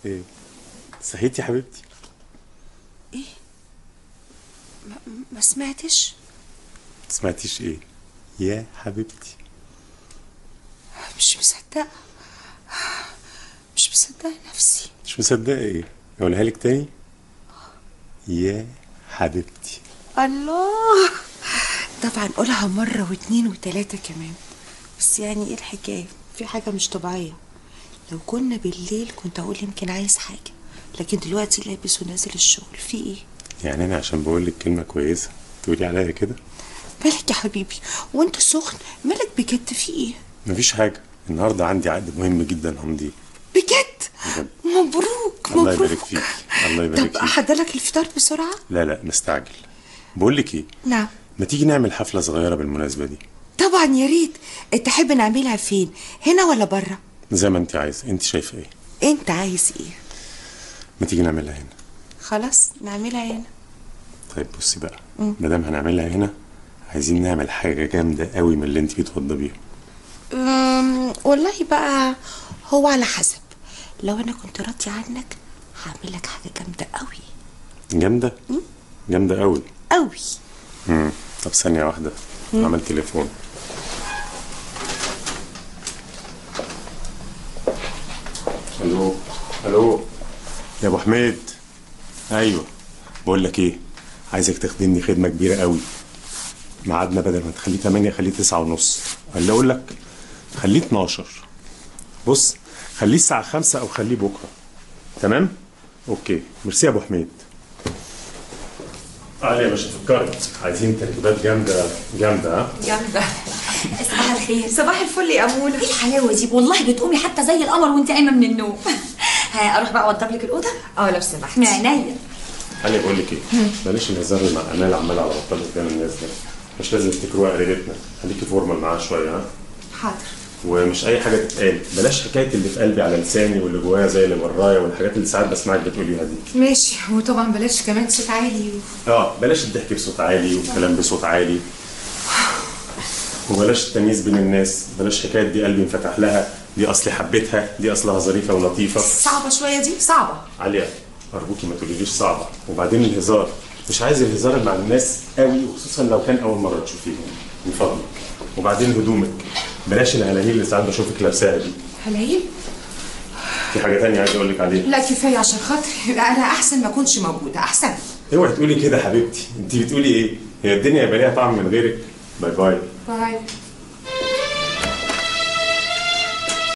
ايه؟ صحيتي يا حبيبتي؟ ايه؟ ما سمعتش. سمعتيش ايه؟ يا حبيبتي. مش مصدقه، مش مصدقه نفسي. مش مصدقه ايه؟ اقولها لك تاني. يا حبيبتي. الله، طبعا قولها مرة واتنين وتلاتة كمان. بس يعني ايه الحكاية؟ في حاجة مش طبيعية. لو كنا بالليل كنت اقول يمكن عايز حاجة، لكن دلوقتي لابس ونازل الشغل، في ايه؟ يعني انا عشان بقول لك كلمه كويسه تقولي عليا كده؟ مالك يا حبيبي وانت سخن؟ مالك بجد؟ في ايه؟ مفيش حاجه، النهارده عندي عقد مهم جدا همضيه. بجد؟ بجد. مبروك الله مبروك. يبارك فيك. الله يبارك طب فيك. احضرلك الفطار بسرعة؟ لا مستعجل. بقول لك ايه؟ نعم. ما تيجي نعمل حفله صغيره بالمناسبه دي؟ طبعا يا ريت. تحب نعملها فين؟ هنا ولا بره؟ زي ما انت عايزه، انت شايفه ايه؟ انت عايز ايه؟ ما تيجي نعملها هنا. خلاص نعملها هنا. طيب بصي بقى، ما دام هنعملها هنا عايزين نعمل حاجه جامده قوي من اللي انت بتوضبيها. والله بقى هو على حسب. لو انا كنت راضي عنك هعمل لك حاجه جامده قوي. جامده؟ جامده قوي قوي. طب ثانيه واحده، عمل تليفون. الو الو يا ابو حميد. ايوه، بقول لك ايه، عايزك تخدمني خدمه كبيره قوي. ميعادنا بدل ما تخليه 8 خليه 9:30. اللي اقول لك خليه 12. بص، خليه الساعه 5 او خليه بكره. تمام؟ اوكي، ميرسي يا ابو حميد. علي يا باشا، فكرت عايزين تركيبات جامده جامده. ها جامدة. صباح الخير. صباح الفل يا امونه. ايه الحلاوة دي؟ والله بتقومي حتى زي القمر وانت قايمة من النوم. ها اروح بقى اوضب لك الأوضة؟ لو سمحت. من عينيا. علي بقول لك ايه، بلاش الهزار اللي مع امال عمال على بطال قدام الناس ده. مش لازم تفتكروها قريبتنا، خليكي فورمال معاها شويه. ها حاضر. ومش اي حاجه تتقال، بلاش حكايه اللي في قلبي على لساني واللي جوايا زي اللي برايا والحاجات اللي ساعات بسمعك بتقوليها دي. ماشي، وطبعا بلاش كمان صوت عالي بلاش الضحك بصوت عالي والكلام بصوت عالي، وبلاش التمييز بين الناس. بلاش حكايه دي قلبي انفتح لها، دي اصلي حبيتها، دي اصلها ظريفه ولطيفه. صعبه شويه دي، صعبه. عليا ارجوكي ما تقوليليش صعبه. وبعدين الهزار، مش عايز الهزار مع الناس قوي، وخصوصا لو كان اول مره تشوفيهم من فضلك. وبعدين هدومك، بلاش الهلاليل اللي ساعات بشوفك لابساها دي. هلايل؟ في حاجه تانية عايز اقول لك عليها. لا كفايه عشان خاطري، انا احسن ما اكونش موجوده احسن. اوعي تقولي كده حبيبتي، انت بتقولي ايه؟ هي الدنيا يبقى ليها طعم من غيرك؟ باي باي. باي.